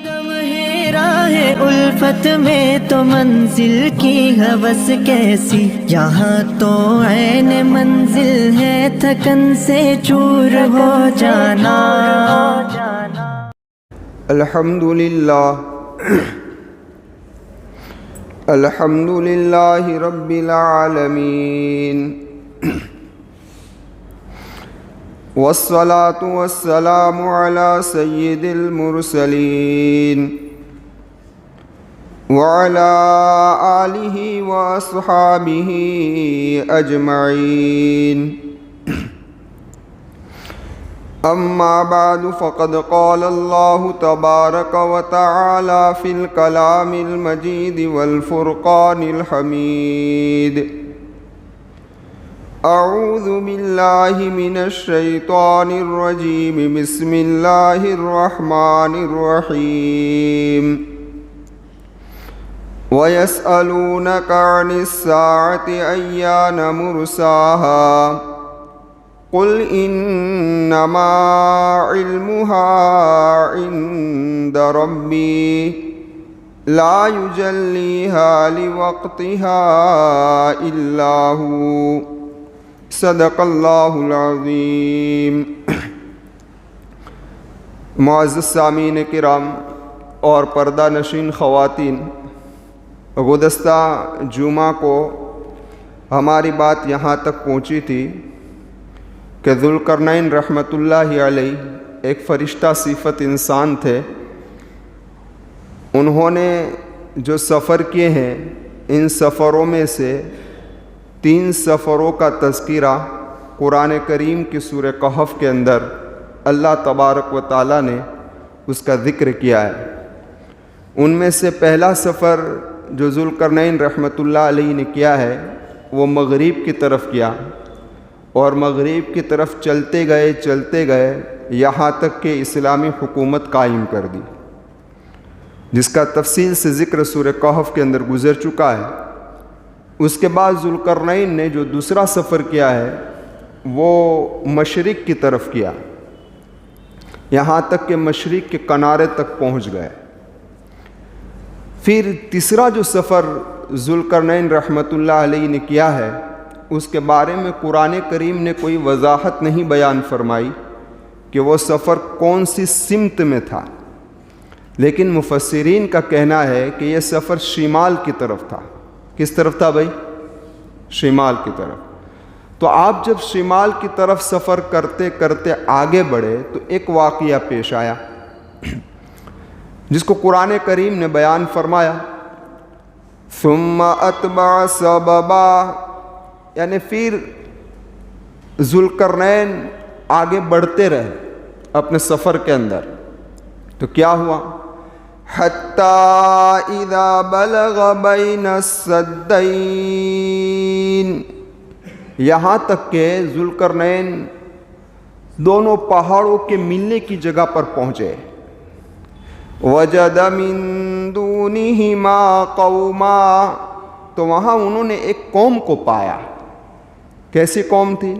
قدم ہے راہ الفت میں تو منزل کی ہوس کیسی، یہاں تو عین منزل ہے تھکن سے چور ہو جانا۔ الحمدللہ رب العالمین، والصلاة والسلام على سید المرسلین وعلى آلہ واصحابہ اجمعین، اما بعد فقد قال اللہ تبارک وتعالی فی الکلام المجید والفرقان الحمید۔ اعوذ باللہ من الشیطان الرجیم، بسم اللہ الرحمن الرحیم۔ وَيَسْأَلُونَكَ عَنِ السَّاعَةِ أَيَّانَ مُرْسَاهَا قُلْ إِنَّمَا عِلْمُهَا عِندَ رَبِّي لَا يُجَلِّيهَا لِوَقْتِهَا إِلَّا هُوَ صدق اللہ العظیم۔ معزز سامعین کرام اور پردہ نشین خواتین، گزشتہ جمعہ کو ہماری بات یہاں تک پہنچی تھی کہ ذوالقرنین رحمۃ اللہ علیہ ایک فرشتہ صفت انسان تھے۔ انہوں نے جو سفر کیے ہیں، ان سفروں میں سے 3 سفروں کا تذکرہ قرآن کریم کی سورہ کہف کے اندر اللہ تبارک و تعالیٰ نے اس کا ذکر کیا ہے۔ ان میں سے پہلا سفر جو ذوالقرنین رحمۃ اللہ علیہ نے کیا ہے وہ مغرب کی طرف کیا، اور مغرب کی طرف چلتے گئے یہاں تک کہ اسلامی حکومت قائم کر دی، جس کا تفصیل سے ذکر سورہ کہف کے اندر گزر چکا ہے۔ اس کے بعد ذوالقرنین نے جو دوسرا سفر کیا ہے وہ مشرق کی طرف کیا، یہاں تک کہ مشرق کے کنارے تک پہنچ گئے۔ پھر تیسرا جو سفر ذوالقرنین رحمۃ اللہ علیہ نے کیا ہے، اس کے بارے میں قرآن کریم نے کوئی وضاحت نہیں بیان فرمائی کہ وہ سفر کون سی سمت میں تھا، لیکن مفسرین کا کہنا ہے کہ یہ سفر شمال کی طرف تھا۔ کس طرف تھا بھائی؟ شمال کی طرف۔ تو آپ جب شمال کی طرف سفر کرتے کرتے آگے بڑھے تو ایک واقعہ پیش آیا جس کو قرآن کریم نے بیان فرمایا، ثم اتبع سببا، یعنی پھر ذوالقرنین آگے بڑھتے رہے اپنے سفر کے اندر۔ تو کیا ہوا؟ حتی اذا بلغ بین السدین، یہاں تک کہ ذوالقرنین دونوں پہاڑوں کے ملنے کی جگہ پر پہنچے۔ وجد من دونہما قوما، تو وہاں انہوں نے ایک قوم کو پایا۔ کیسی قوم تھی؟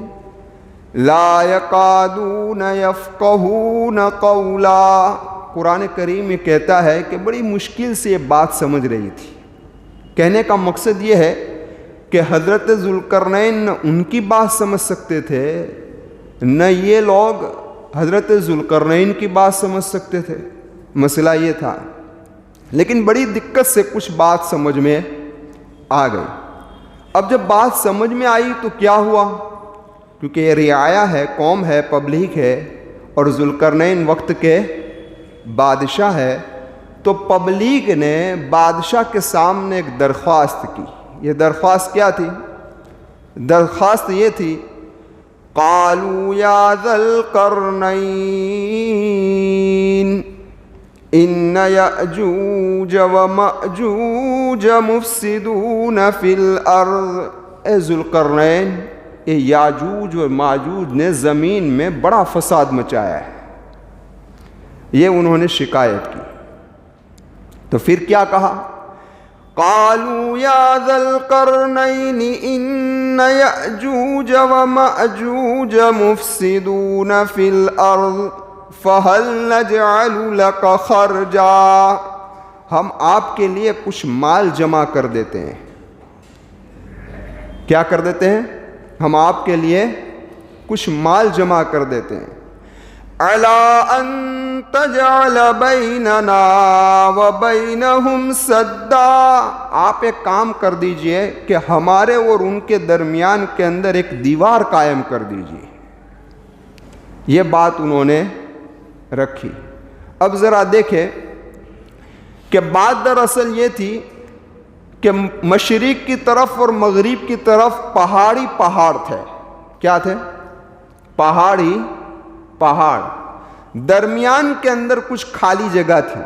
لا یکادون یفقہون قولا، قرآن کریم میں کہتا ہے کہ بڑی مشکل سے یہ بات سمجھ رہی تھی۔ کہنے کا مقصد یہ ہے کہ حضرت ذوالقرنین نہ ان کی بات سمجھ سکتے تھے، نہ یہ لوگ حضرت ذوالقرنین کی بات سمجھ سکتے تھے۔ مسئلہ یہ تھا، لیکن بڑی دقت سے کچھ بات سمجھ میں آ گئی۔ اب جب بات سمجھ میں آئی تو کیا ہوا؟ کیونکہ یہ رعایا ہے، قوم ہے، پبلک ہے، اور ذوالقرنین وقت کے بادشاہ ہے، تو پبلک نے بادشاہ کے سامنے ایک درخواست کی۔ یہ درخواست کیا تھی؟ درخواست یہ تھی، قالوا یا ذا القرنین ان یأجوج ومأجوج مفسدون فی الارض، اے ذوالقرنین، یہ یاجوج و ماجوج نے زمین میں بڑا فساد مچایا ہے۔ یہ انہوں نے شکایت کی۔ تو پھر کیا کہا؟ قالوا یا ذا القرنین ان یأجوج ومأجوج مفسدون فی الارض فَهَلْ نَجْعَلُ لَكَ خَرْجًا، ہم آپ کے لیے کچھ مال جمع کر دیتے ہیں۔ کیا کر دیتے ہیں؟ ہم آپ کے لیے کچھ مال جمع کر دیتے ہیں۔ عَلَىٰ أَن تَجْعَلَ بَيْنَنَا وَبَيْنَهُمْ سَدًّا، آپ ایک کام کر دیجئے کہ ہمارے اور ان کے درمیان کے اندر ایک دیوار قائم کر دیجئے۔ یہ بات انہوں نے رکھی۔ اب ذرا دیکھیں کہ بات دراصل یہ تھی کہ مشرق کی طرف اور مغرب کی طرف پہاڑی پہاڑ تھے۔ کیا تھے؟ پہاڑی پہاڑ، درمیان کے اندر کچھ خالی جگہ تھی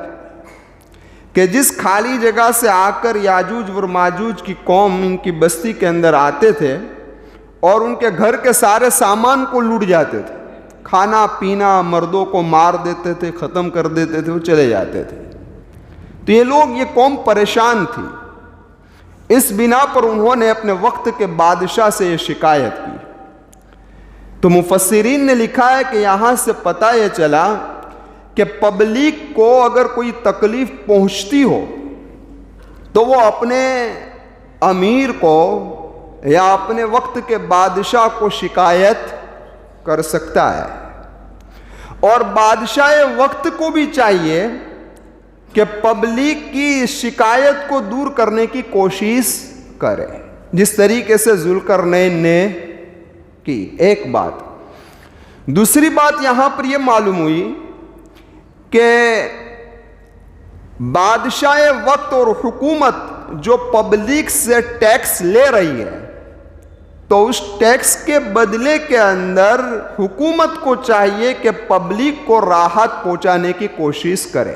کہ جس کھالی جگہ سے آ کر یاجوج اور ماجوج کی قوم ان کی بستی کے اندر آتے تھے اور ان کے گھر کے سارے سامان کو لوٹ جاتے تھے، کھانا پینا، مردوں کو مار دیتے تھے، ختم کر دیتے تھے، وہ چلے جاتے تھے۔ تو یہ لوگ، یہ قوم پریشان تھی، اس بنا پر انہوں نے اپنے وقت کے بادشاہ سے یہ شکایت کی۔ تو مفسرین نے لکھا ہے کہ یہاں سے پتہ یہ چلا کہ پبلک کو اگر کوئی تکلیف پہنچتی ہو تو وہ اپنے امیر کو یا اپنے وقت کے بادشاہ کو شکایت کر سکتا ہے، اور بادشاہ وقت کو بھی چاہیے کہ پبلک کی شکایت کو دور کرنے کی کوشش کرے، جس طریقے سے ذوالقرنین نے کی۔ ایک بات۔ دوسری بات یہاں پر یہ معلوم ہوئی کہ بادشاہ وقت اور حکومت جو پبلک سے ٹیکس لے رہی ہے، تو اس ٹیکس کے بدلے کے اندر حکومت کو چاہیے کہ پبلک کو راحت پہنچانے کی کوشش کرے،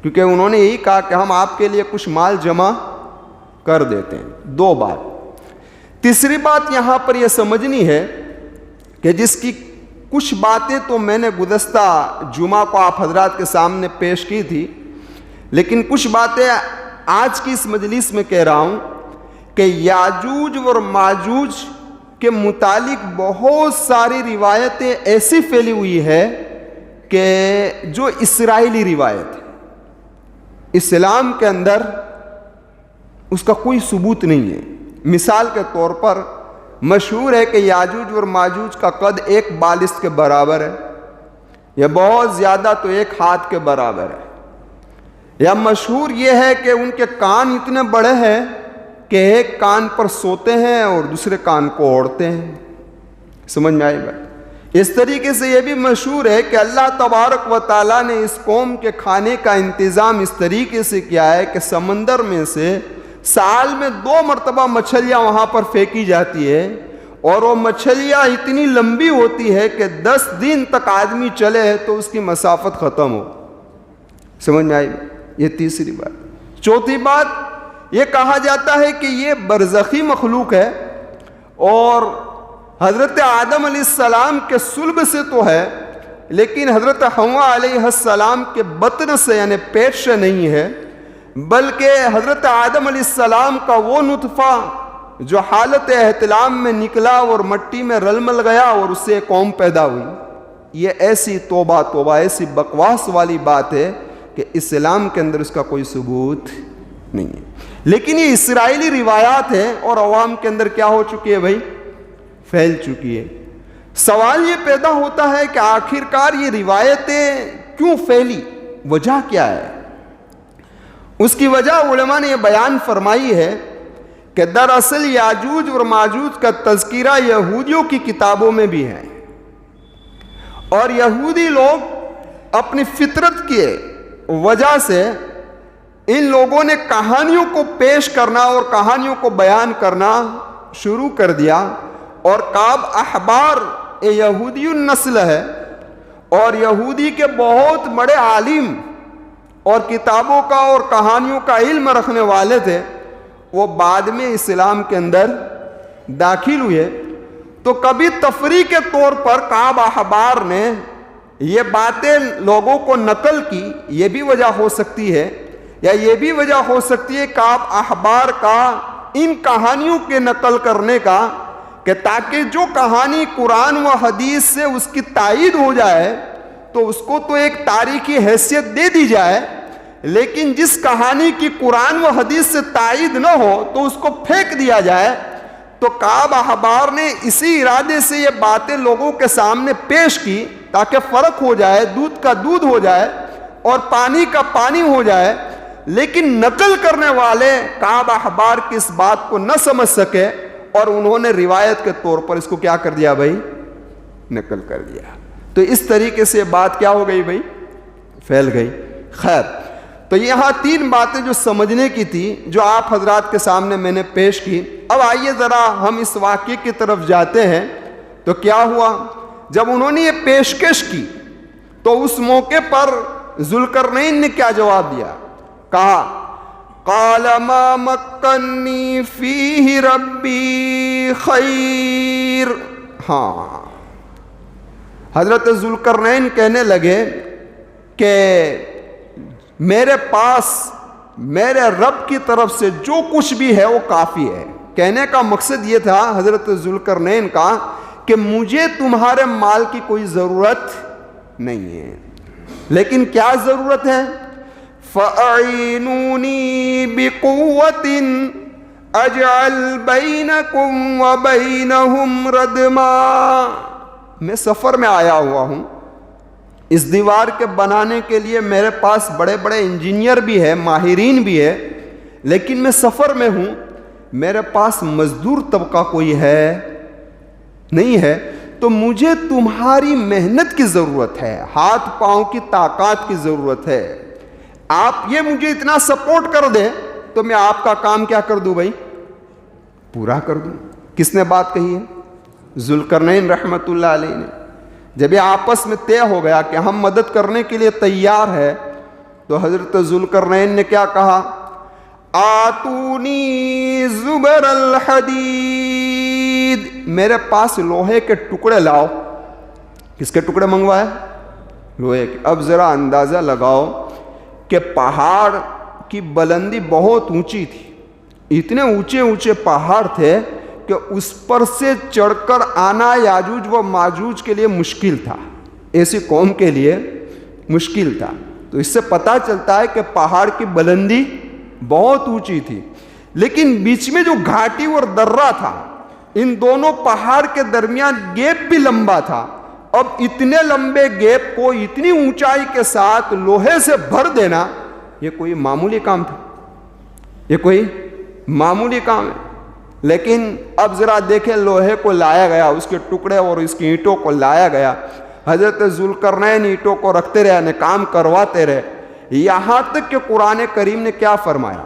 کیونکہ انہوں نے یہی کہا کہ ہم آپ کے لیے کچھ مال جمع کر دیتے ہیں۔ دو بات۔ تیسری بات یہاں پر یہ سمجھنی ہے کہ جس کی کچھ باتیں تو میں نے گزشتہ جمعہ کو آپ حضرات کے سامنے پیش کی تھی، لیکن کچھ باتیں آج کی اس مجلس میں کہہ رہا ہوں کہ یاجوج اور ماجوج کے متعلق بہت ساری روایتیں ایسی پھیلی ہوئی ہے کہ جو اسرائیلی روایت ہے، اسلام کے اندر اس کا کوئی ثبوت نہیں ہے۔ مثال کے طور پر مشہور ہے کہ یاجوج اور ماجوج کا قد ایک بالشت کے برابر ہے، یا بہت زیادہ تو ایک ہاتھ کے برابر ہے، یا مشہور یہ ہے کہ ان کے کان اتنے بڑے ہیں کہ ایک کان پر سوتے ہیں اور دوسرے کان کو اوڑھتے ہیں۔ سمجھ میں آئی بات؟ اس طریقے سے یہ بھی مشہور ہے کہ اللہ تبارک و تعالیٰ نے اس قوم کے کھانے کا انتظام اس طریقے سے کیا ہے کہ سمندر میں سے سال میں 2 مرتبہ مچھلیاں وہاں پر پھینکی جاتی ہے، اور وہ مچھلیاں اتنی لمبی ہوتی ہے کہ 10 دن تک آدمی چلے تو اس کی مسافت ختم ہو۔ سمجھ میں آئی؟ یہ تیسری بات۔ چوتھی بات، یہ کہا جاتا ہے کہ یہ برزخی مخلوق ہے، اور حضرت آدم علیہ السلام کے صلب سے تو ہے، لیکن حضرت حوا علیہ السلام کے بطن سے یعنی پیٹ سے نہیں ہے، بلکہ حضرت آدم علیہ السلام کا وہ نطفہ جو حالت احتلام میں نکلا اور مٹی میں رل مل گیا اور اس سے ایک قوم پیدا ہوئی۔ یہ ایسی توبہ ایسی بکواس والی بات ہے کہ اسلام کے اندر اس کا کوئی ثبوت نہیں ہے، لیکن یہ اسرائیلی روایات ہیں اور عوام کے اندر کیا ہو چکی ہے بھائی؟ پھیل چکی ہے۔ سوال یہ پیدا ہوتا ہے کہ آخرکار یہ روایتیں کیوں پھیلی؟ وجہ کیا ہے؟ اس کی وجہ علماء نے یہ بیان فرمائی ہے کہ دراصل یاجوج اور ماجوج کا تذکرہ یہودیوں کی کتابوں میں بھی ہے، اور یہودی لوگ اپنی فطرت کی وجہ سے ان لوگوں نے کہانیوں کو پیش کرنا اور کہانیوں کو بیان کرنا شروع کر دیا، اور کعب احبار یہودی النسل ہے، اور یہودی کے بہت بڑے عالم اور کتابوں کا اور کہانیوں کا علم رکھنے والے تھے۔ وہ بعد میں اسلام کے اندر داخل ہوئے، تو کبھی تفریح کے طور پر کعب احبار نے یہ باتیں لوگوں کو نقل کی۔ یہ بھی وجہ ہو سکتی ہے، یا یہ بھی وجہ ہو سکتی ہے کعب احبار کا ان کہانیوں کے نقل کرنے کا، کہ تاکہ جو کہانی قرآن و حدیث سے اس کی تائید ہو جائے تو اس کو تو ایک تاریخی حیثیت دے دی جائے، لیکن جس کہانی کی قرآن و حدیث سے تائید نہ ہو تو اس کو پھینک دیا جائے۔ تو کعب احبار نے اسی ارادے سے یہ باتیں لوگوں کے سامنے پیش کی تاکہ فرق ہو جائے، دودھ کا دودھ ہو جائے اور پانی کا پانی ہو جائے، لیکن نقل کرنے والے کعب احبار کی اس بات کو نہ سمجھ سکے اور انہوں نے روایت کے طور پر اس کو کیا کر دیا بھائی؟ نقل کر دیا۔ تو اس طریقے سے بات کیا ہو گئی بھائی؟ پھیل گئی۔ خیر، تو یہاں 3 باتیں جو سمجھنے کی تھی جو آپ حضرات کے سامنے میں نے پیش کی۔ اب آئیے ذرا ہم اس واقعے کی طرف جاتے ہیں۔ تو کیا ہوا؟ جب انہوں نے یہ پیشکش کی تو اس موقع پر ذوالقرنین نے کیا جواب دیا؟ کہا قال ما مکنی فیہ ربی خیر۔ ہاں، حضرت ذوالقرنین کہنے لگے کہ میرے پاس میرے رب کی طرف سے جو کچھ بھی ہے وہ کافی ہے۔ کہنے کا مقصد یہ تھا حضرت ذوالقرنین کا کہ مجھے تمہارے مال کی کوئی ضرورت نہیں ہے، لیکن کیا ضرورت ہے؟ فَأَعِينُونِي بِقُوَّةٍ أَجْعَلْ بَيْنَكُمْ وَبَيْنَهُمْ رَدْمًا۔ میں سفر میں آیا ہوا ہوں، اس دیوار کے بنانے کے لیے میرے پاس بڑے بڑے انجینئر بھی ہے، ماہرین بھی ہے، لیکن میں سفر میں ہوں، میرے پاس مزدور طبقہ کوئی ہے نہیں ہے، تو مجھے تمہاری محنت کی ضرورت ہے، ہاتھ پاؤں کی طاقت کی ضرورت ہے۔ آپ یہ مجھے اتنا سپورٹ کر دیں تو میں آپ کا کام کیا کر دوں بھائی؟ پورا کر دوں۔ کس نے بات کہی ہے؟ ذوالقرنین رحمت اللہ علیہ نے۔ جب یہ آپس میں طے ہو گیا کہ ہم مدد کرنے کے لیے تیار ہے، تو حضرت ذوالقرنین نے کیا کہا؟ آتونی زبر الحدید، میرے پاس لوہے کے ٹکڑے لاؤ۔ کس کے ٹکڑے منگوائے؟ لوہے کے۔ اب ذرا اندازہ لگاؤ کہ پہاڑ کی بلندی بہت اونچی تھی، اتنے اونچے اونچے پہاڑ تھے کہ اس پر سے چڑھ کر آنا یاجوج و ماجوج کے لیے مشکل تھا، ایسی قوم کے لیے مشکل تھا۔ تو اس سے پتہ چلتا ہے کہ پہاڑ کی بلندی بہت اونچی تھی، لیکن بیچ میں جو گھاٹی اور درہ تھا، ان دونوں پہاڑ کے درمیان گیپ بھی لمبا تھا۔ اب اتنے لمبے گیپ کو اتنی اونچائی کے ساتھ لوہے سے بھر دینا، یہ کوئی معمولی کام تھا؟ یہ کوئی معمولی کام ہے؟ لیکن اب ذرا دیکھیں، لوہے کو لایا گیا، اس کے ٹکڑے اور اس کی اینٹوں کو لایا گیا۔ حضرت ذوالقرنین اینٹوں کو رکھتے رہے، کام کرواتے رہے، یہاں تک کہ قرآن کریم نے کیا فرمایا؟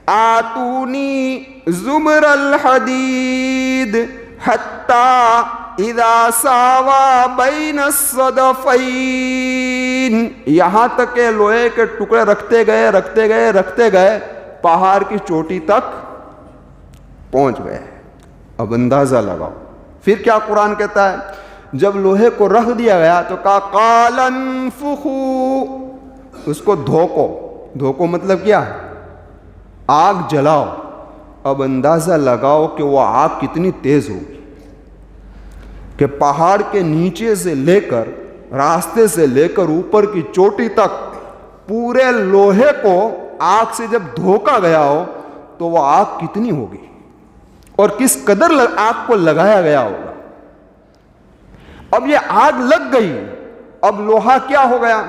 آتونی زبر الحدید حتی اذا ساوا بین الصدفین، یہاں تک کہ لوہے کے ٹکڑے رکھتے گئے پہاڑ کی چوٹی تک پہنچ گئے۔ اب اندازہ لگاؤ پھر کیا قرآن کہتا ہے؟ جب لوہے کو رکھ دیا گیا تو کہا قال انفخوا، اس کو دھوکو مطلب کیا؟ آگ جلاؤ۔ اب اندازہ لگاؤ کہ وہ آگ کتنی تیز ہوگی کہ پہاڑ کے نیچے سے لے کر، راستے سے لے کر اوپر کی چوٹی تک پورے لوہے کو آگ سے جب دھوکا گیا ہو تو وہ آگ کتنی ہوگی اور کس قدر آگ کو لگایا گیا ہوگا۔ اب یہ آگ لگ گئی، اب لوہا کیا ہو گیا؟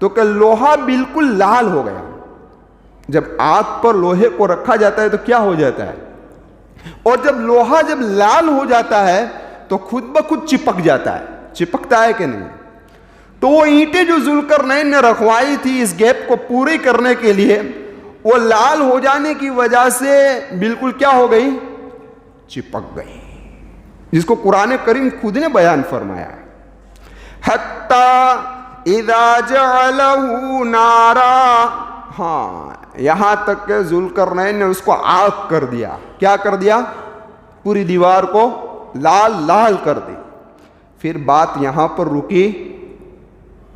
تو کہ لوہا بالکل لال ہو گیا۔ جب آگ پر لوہے کو رکھا جاتا ہے تو کیا ہو جاتا ہے؟ اور جب لوہا جب لال ہو جاتا ہے تو خود بخود چپک جاتا ہے، چپکتا ہے کہ نہیں؟ تو وہ اینٹیں جو ذوالقرنین نے رکھوائی تھی اس گیپ کو پوری کرنے کے لیے، وہ لال ہو جانے کی وجہ سے بالکل کیا ہو گئی؟ چپک گئی، جس کو قرآن کریم خود نے بیان فرمایا ہے۔ حتی اذا جعلہ نارا، ہاں یہاں تک کہ ذوالقرنین نے اس کو آگ کر دیا۔ کیا کر دیا؟ پوری دیوار کو لال کر دی۔ پھر بات یہاں پر رکی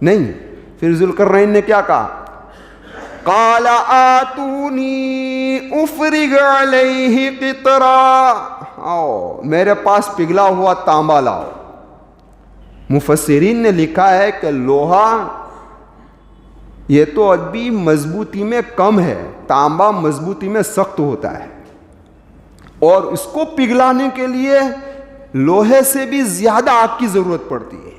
نہیں، پھر ذوالقرنین نے کیا کہا؟ قال آتونی افرغ علیہ قطرا، آؤ میرے پاس پگھلا ہوا تانبا لاؤ۔ مفسرین نے لکھا ہے کہ لوہا یہ تو ابھی مضبوطی میں کم ہے، تانبا مضبوطی میں سخت ہوتا ہے، اور اس کو پگھلانے کے لیے لوہے سے بھی زیادہ آگ کی ضرورت پڑتی ہے۔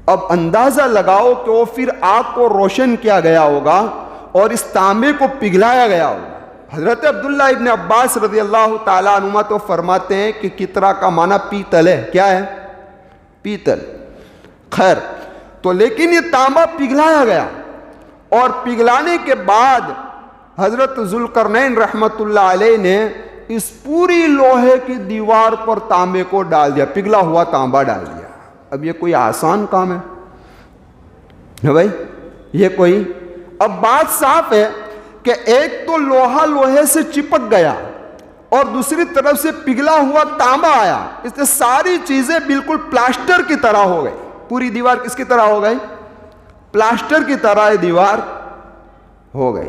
اب اندازہ لگاؤ کہ وہ پھر آگ کو روشن کیا گیا ہوگا اور اس تانبے کو پگھلایا گیا ہوگا۔ حضرت عبداللہ ابن عباس رضی اللہ تعالیٰ عنہما تو فرماتے ہیں کہ کترا کا معنی پیتل ہے۔ کیا ہے؟ پیتل۔ خیر، تو لیکن یہ تانبا پگھلایا گیا، اور پگھلانے کے بعد حضرت ذوالقرنین رحمت اللہ علیہ نے اس پوری لوہے کی دیوار پر تانبے کو ڈال دیا، پگھلا ہوا تانبا ڈال دیا۔ اب یہ کوئی آسان کام ہے بھائی؟ یہ کوئی، اب بات صاف ہے کہ ایک تو لوہا لوہے سے چپک گیا اور دوسری طرف سے پگھلا ہوا تانبا آیا، اس سے ساری چیزیں بالکل پلاسٹر کی طرح ہو گئی۔ پوری دیوار کس کی طرح ہو گئی؟ پلاسٹر کی طرح یہ دیوار ہو گئی۔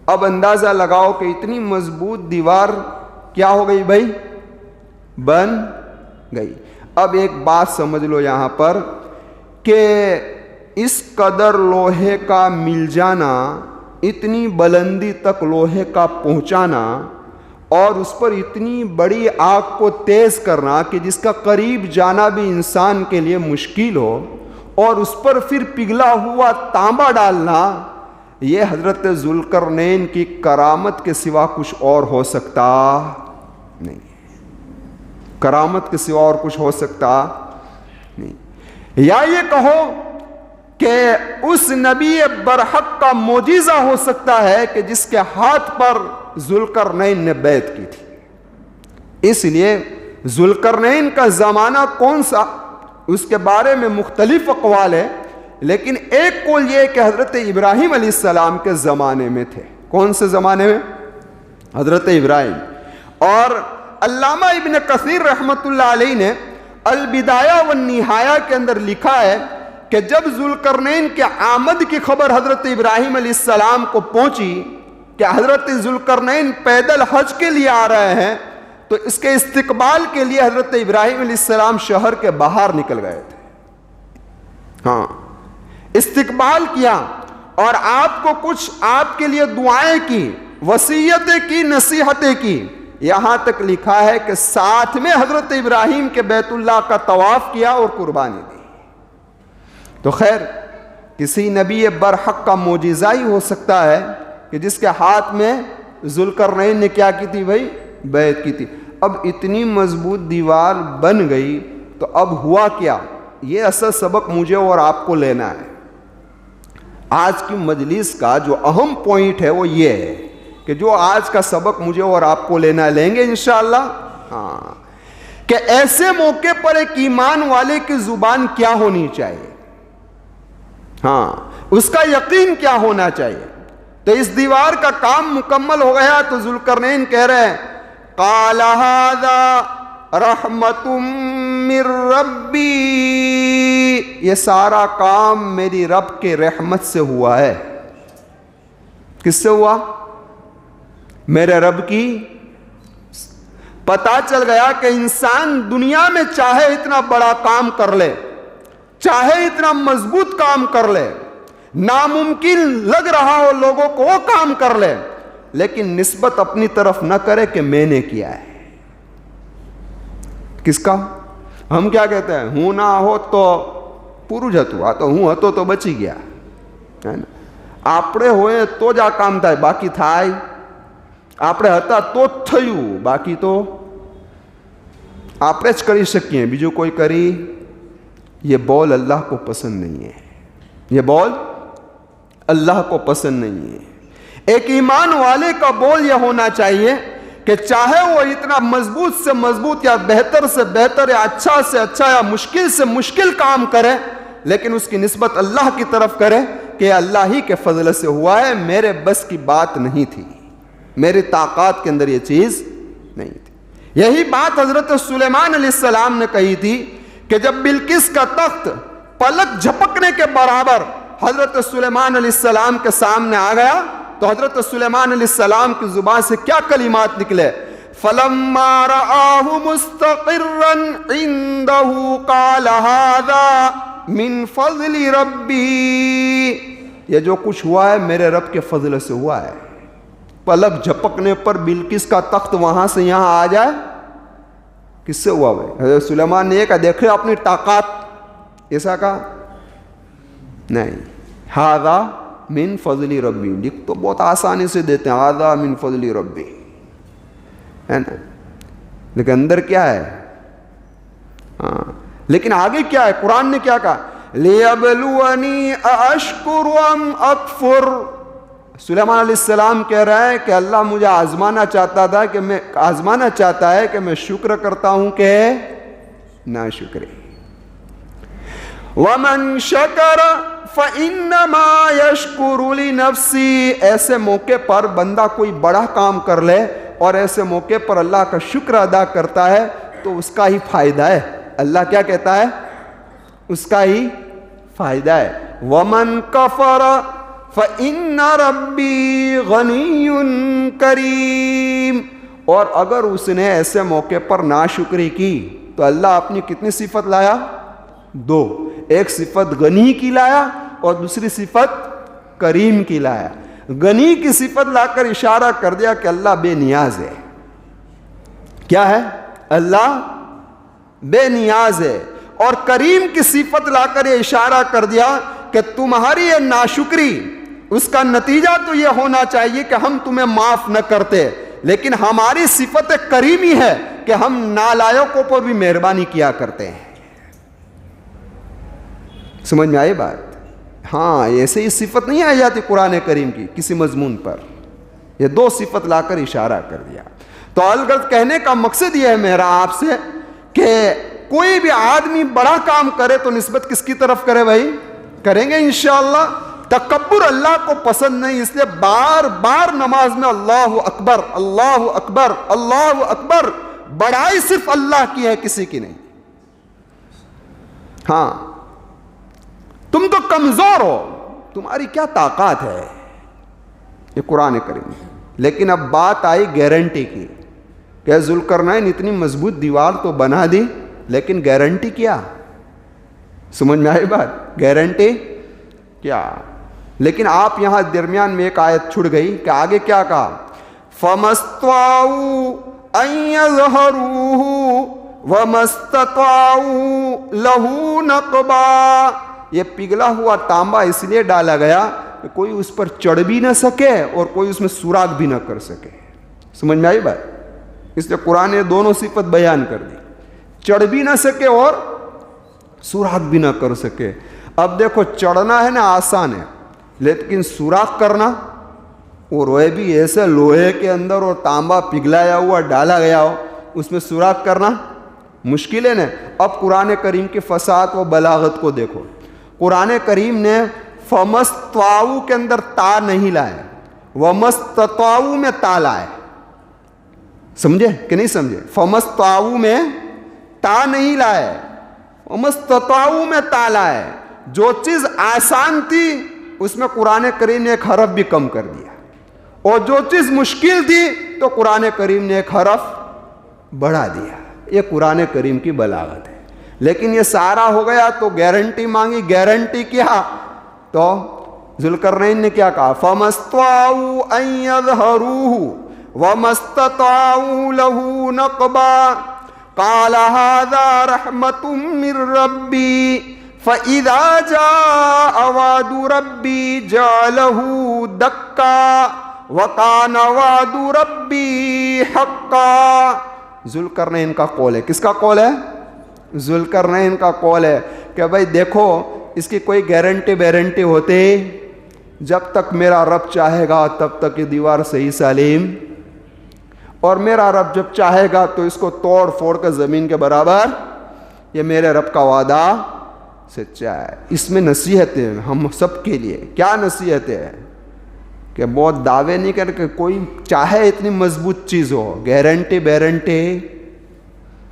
اب اندازہ لگاؤ کہ اتنی مضبوط دیوار کیا ہو گئی بھائی؟ بن گئی۔ اب ایک بات سمجھ لو یہاں پر کہ اس قدر لوہے کا مل جانا، اتنی بلندی تک لوہے کا پہنچانا، اور اس پر اتنی بڑی آگ کو تیز کرنا کہ جس کا قریب جانا بھی انسان کے لیے مشکل ہو، اور اس پر پھر پگھلا ہوا تانبا ڈالنا، یہ حضرت ذوالقرنین کی کرامت کے سوا کچھ اور ہو سکتا نہیں، کرامت کے سوا اور کچھ ہو سکتا نہیں۔ یا یہ کہو کہ اس نبی برحق کا معجزہ ہو سکتا ہے کہ جس کے ہاتھ پر ذوالقرنین نے بیعت کی تھی۔ اس لیے ذوالقرنین کا زمانہ کون سا، اس کے بارے میں مختلف اقوال ہے، لیکن ایک قول یہ ہے کہ حضرت ابراہیم علیہ السلام کے زمانے میں تھے۔ کون سے زمانے میں؟ حضرت ابراہیم۔ اور علامہ ابن کثیر رحمت اللہ علیہ نے البدایہ والنہایہ کے اندر لکھا ہے کہ جب ذوالقرنین کے آمد کی خبر حضرت ابراہیم علیہ السلام کو پہنچی کہ حضرت ذوالقرنین پیدل حج کے لیے آ رہے ہیں، تو اس کے استقبال کے لیے حضرت ابراہیم علیہ السلام شہر کے باہر نکل گئے تھے۔ ہاں، استقبال کیا، اور آپ کو کچھ آپ کے لیے دعائیں کی، وصیتیں کی، نصیحتیں کی۔ یہاں تک لکھا ہے کہ ساتھ میں حضرت ابراہیم کے بیت اللہ کا طواف کیا اور قربانی دی۔ تو خیر، کسی نبی برحق کا معجزہ ہی ہو سکتا ہے کہ جس کے ہاتھ میں ذوالقرنین نے کیا کی تھی بھائی؟ بیعت کی تھی۔ اب اتنی مضبوط دیوار بن گئی، تو اب ہوا کیا؟ یہ اصل سبق مجھے اور آپ کو لینا ہے۔ آج کی مجلس کا جو اہم پوائنٹ ہے وہ یہ ہے کہ جو آج کا سبق مجھے اور آپ کو لینا ہے، لیں گے انشاءاللہ۔ ہاں، کہ ایسے موقع پر ایک ایمان والے کی زبان کیا ہونی چاہیے، ہاں، اس کا یقین کیا ہونا چاہیے۔ تو اس دیوار کا کام مکمل ہو گیا، تو ذوالقرنین کہہ رہے ہیں قال هذا رحمت من ربی، یہ سارا کام میری رب کے رحمت سے ہوا ہے۔ کس سے ہوا؟ میرے رب کی۔ پتا چل گیا کہ انسان دنیا میں چاہے اتنا بڑا کام کر لے، چاہے اتنا مضبوط کام کر لے، ناممکن لگ رہا ہو لوگوں کو وہ کام کر لے، لیکن نسبت اپنی طرف نہ کرے کہ میں نے کیا ہے۔ کس کا؟ ہم کیا کہتے ہیں؟ ہوں نہ ہو تو پورج ہتو، تو ہوں ہتو تو بچی گیا ہے نا۔ આપણે હોય તો જ આ કામ થાય, બાકી થાય આપણે હતા તો જ થયું, બાકી તો આપણે જ કરી શકીએ, બીજું કોઈ કરી। یہ بول اللہ کو پسند نہیں ہے، یہ بول اللہ کو پسند نہیں ہے۔ ایک ایمان والے کا بول یہ ہونا چاہیے کہ چاہے وہ اتنا مضبوط سے مضبوط یا بہتر سے بہتر یا اچھا سے اچھا یا مشکل سے مشکل کام کرے، لیکن اس کی نسبت اللہ کی طرف کرے کہ اللہ ہی کے فضل سے ہوا ہے، میرے بس کی بات نہیں تھی، میری طاقت کے اندر یہ چیز نہیں تھی۔ یہی بات حضرت سلیمان علیہ السلام نے کہی تھی کہ جب بلقیس کا تخت پلک جھپکنے کے برابر حضرت سلیمان علیہ السلام کے سامنے آ گیا، تو حضرت سلیمان علیہ السلام کی زبان سے کیا کلمات نکلے؟ فلما رآه مستقرا عنده قال هذا من فضل ربی، یہ جو کچھ ہوا ہے میرے رب کے فضل سے ہوا ہے. پلک جھپکنے پر بلقیس کا تخت وہاں سے یہاں آ جائے، کس سے ہوا بھائی؟ حضرت سلیمان نے یہ کہا دیکھے اپنی طاقت، ایسا کہا نہیں. ھذا من فضل ربی، لکھ تو بہت آسانی سے دیتے ہیں ھذا من فضل ربی، ہے نا، لیکن اندر کیا ہے؟ ہاں لیکن آگے کیا ہے؟ قرآن نے کیا کہا؟ لیبلونی ااشکر ام اکفر. سلیمان علیہ السلام کہہ رہا ہے کہ اللہ مجھے آزمانا چاہتا ہے کہ میں شکر کرتا ہوں کہ ناشکری. وَمَنْ شَكَرَ فَإِنَّمَا يَشْكُرُ لِنَفْسِهِ. ایسے موقع پر بندہ کوئی بڑا کام کر لے اور ایسے موقع پر اللہ کا شکر ادا کرتا ہے تو اس کا ہی فائدہ ہے. اللہ کیا کہتا ہے؟ اس کا ہی فائدہ ہے. وَمَنْ كَفَرَ فَإِنَّ رَبِّي غَنِيٌّ كَرِيمٌ. اور اگر اس نے ایسے موقع پر ناشکری کی تو اللہ اپنی کتنی صفت لایا؟ دو. ایک صفت غنی کی لایا اور دوسری صفت کریم کی لایا. غنی کی صفت لا کر اشارہ کر دیا کہ اللہ بے نیاز ہے. کیا ہے؟ اللہ بے نیاز ہے. اور کریم کی صفت لا کر یہ اشارہ کر دیا کہ تمہاری یہ ناشکری اس کا نتیجہ تو یہ ہونا چاہیے کہ ہم تمہیں معاف نہ کرتے، لیکن ہماری صفت کریمی ہے کہ ہم نالائقوں پر بھی مہربانی کیا کرتے ہیں. سمجھ میں آئی بات؟ ہاں ایسے ہی صفت نہیں آ جاتی قرآن کریم کی کسی مضمون پر. یہ دو صفت لا کر اشارہ کر دیا. تو الغرض کہنے کا مقصد یہ ہے میرا آپ سے کہ کوئی بھی آدمی بڑا کام کرے تو نسبت کس کی طرف کرے بھائی؟ کریں گے انشاءاللہ. تکبر اللہ کو پسند نہیں، اس لیے بار بار نماز میں اللہ اکبر اللہ اکبر اللہ اکبر. بڑائی صرف اللہ کی ہے، کسی کی نہیں. ہاں تم تو کمزور ہو، تمہاری کیا طاقت ہے، یہ قرآن کریم. لیکن اب بات آئی گارنٹی کی کہ ذوالقرنین اتنی مضبوط دیوار تو بنا دی، لیکن گارنٹی کیا؟ سمجھ میں آئی بات؟ گارنٹی کیا؟ لیکن آپ یہاں درمیان میں ایک آیت چھڑ گئی کہ آگے کیا کہا؟ فَمَسْتَطَاعُوا أَن يَظْهَرُوهُ وَمَا اسْتَطَاعُوا لَهُ نَقْبًا. یہ پگھلا ہوا تانبا اس لیے ڈالا گیا کہ کوئی اس پر چڑھ بھی نہ سکے اور کوئی اس میں سوراخ بھی نہ کر سکے. سمجھ میں آئی بات؟ اس لیے قرآن نے دونوں صفت بیان کر دی، چڑھ بھی نہ سکے اور سوراخ بھی نہ کر سکے. اب دیکھو چڑھنا ہے نا آسان ہے، لیکن سوراخ کرنا، اور وہ بھی ایسے لوہے کے اندر اور تانبا پگھلایا ہوا ڈالا گیا ہو، اس میں سوراخ کرنا مشکل ہے نا. اب قرآن کریم کی فصاحت و بلاغت کو دیکھو. قرآن کریم نے فَمَسْتَطَاعُوا کے اندر تا نہیں لائے، وَمَسْتَطَاعُوا میں تا لائے. سمجھے کہ نہیں سمجھے؟ فَمَسْتَطَاعُوا میں تا نہیں لائے، وَمَسْتَطَاعُوا میں تا لائے. جو چیز آسان تھی اس میں قرآن کریم نے ایک حرف بھی کم کر دیا، اور جو چیز مشکل تھی تو قرآن کریم نے ایک حرف بڑھا دیا. یہ قرآن کریم کی بلاغت ہے. لیکن یہ سارا ہو گیا تو گارنٹی مانگی. گارنٹی کیا؟ تو ذوالقرنین نے کیا کہا؟ فَمَسْتَطَاعُوا أَن يَظْهَرُوهُ وَمَا اسْتَطَاعُوا لَهُ نَقْبًا قَالَ هَذَا رَحْمَةٌ مِّن رَّبِّي فَإِذَا جَاءَ وَعْدُ رَبِّي جَعَلَهُ دَكًّا وَكَانَ وَعْدُ رَبِّي حَقًّا. ذوالقرنین کا قول ہے. کس کا قول ہے؟ ذوالقرنین کا قول ہے کہ بھائی دیکھو اس کی کوئی گارنٹی ہوتے، جب تک میرا رب چاہے گا تب تک یہ دیوار صحیح سالم، اور میرا رب جب چاہے گا تو اس کو توڑ پھوڑ کر زمین کے برابر. یہ میرے رب کا وعدہ سچا ہے. اس میں نصیحت ہے ہم سب کے لیے. کیا نصیحت ہے؟ کہ بہت دعوے نہیں کر کہ کوئی چاہے اتنی مضبوط چیز ہو، گارنٹی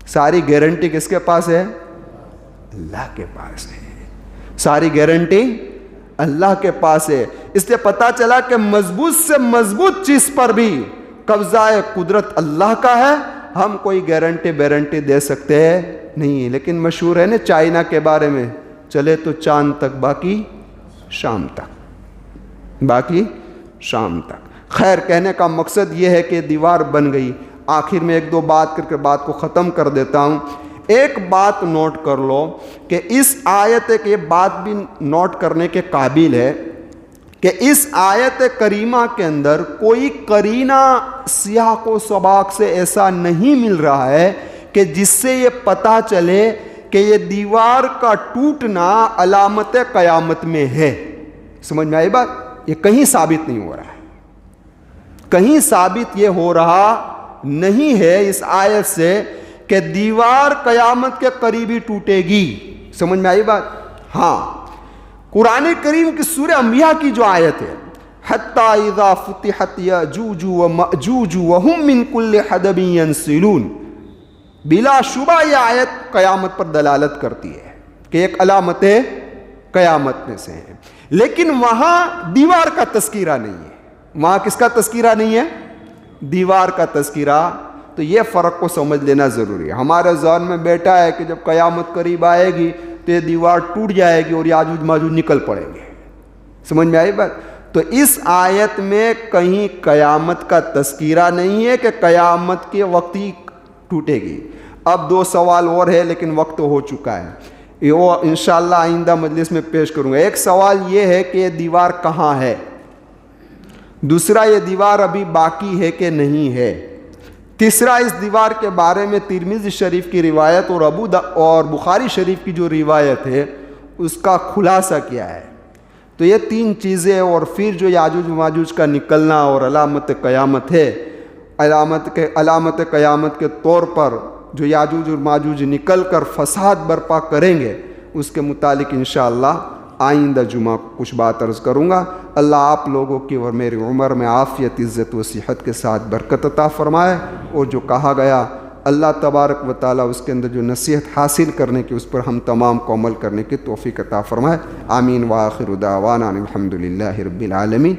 ساری گارنٹی کس کے پاس ہے؟ اللہ کے پاس ہے. ساری گارنٹی اللہ کے پاس ہے. اس لیے پتا چلا کہ مضبوط سے مضبوط چیز پر بھی قبضہ قدرت اللہ کا ہے، ہم کوئی گارنٹی دے سکتے ہیں نہیں. لیکن مشہور ہے نا چائنا کے بارے میں، چلے تو چاند تک باقی شام تک، باقی شام تک. خیر، کہنے کا مقصد یہ ہے کہ دیوار بن گئی. آخر میں ایک دو بات کر کے بات کو ختم کر دیتا ہوں. ایک بات نوٹ کر لو کہ اس آیت کے بات بھی نوٹ کرنے کے قابل ہے کہ اس آیت کریمہ کے اندر کوئی قرینہ سیاق و سباق سے ایسا نہیں مل رہا ہے کہ جس سے یہ پتہ چلے کہ یہ دیوار کا ٹوٹنا علامت قیامت میں ہے. سمجھ میں آئی بات؟ یہ کہیں ثابت نہیں ہو رہا ہے، کہیں ثابت یہ ہو رہا نہیں ہے اس آیت سے کہ دیوار قیامت کے قریبی ٹوٹے گی. سمجھ میں آئی بات؟ ہاں، قرآن کریم کی سورہ انبیاء کی جو آیت ہے حَتَّى إِذَا فُتِحَتْ يَأْجُوجُ وَمَأْجُوجُ وَهُمْ مِنْ كُلِّ حَدَبٍ يَنْسِلُونَ، بلا شبہ یہ آیت قیامت پر دلالت کرتی ہے کہ ایک علامت قیامت میں سے ہے. لیکن وہاں دیوار کا تذکرہ نہیں ہے. وہاں کس کا تذکرہ نہیں ہے؟ دیوار کا تذکرہ. تو یہ فرق کو سمجھ لینا ضروری ہے. ہمارے ذہن میں بیٹھا ہے کہ جب قیامت قریب آئے گی تو یہ دیوار ٹوٹ جائے گی اور یاجوج ماجوج نکل پڑیں گے. سمجھ میں آئی بات؟ تو اس آیت میں کہیں قیامت کا تذکرہ نہیں ہے کہ قیامت کے وقت ہی ٹوٹے گی. اب دو سوال اور ہے لیکن وقت ہو چکا ہے، وہ انشاءاللہ آئندہ مجلس میں پیش کروں گا. ایک سوال یہ ہے کہ یہ دیوار کہاں ہے، دوسرا یہ دیوار ابھی باقی ہے کہ نہیں ہے، تیسرا اس دیوار کے بارے میں ترمذی شریف کی روایت اور بخاری شریف کی جو روایت ہے اس کا خلاصہ کیا ہے. تو یہ تین چیزیں، اور پھر جو یاجوج ماجوج کا نکلنا اور علامت قیامت ہے، علامت قیامت کے طور پر جو یاجوج اور ماجوج نکل کر فساد برپا کریں گے، اس کے متعلق انشاءاللہ آئندہ جمعہ کچھ بات عرض کروں گا. اللہ آپ لوگوں کی اور میری عمر میں عافیت، عزت و صحت کے ساتھ برکت عطا فرمائے، اور جو کہا گیا اللہ تبارک و تعالیٰ اس کے اندر جو نصیحت حاصل کرنے کی اس پر ہم تمام کو عمل کرنے کی توفیق عطا فرمائے. آمین. وآخر دعوانا الحمد للہ رب العالمین.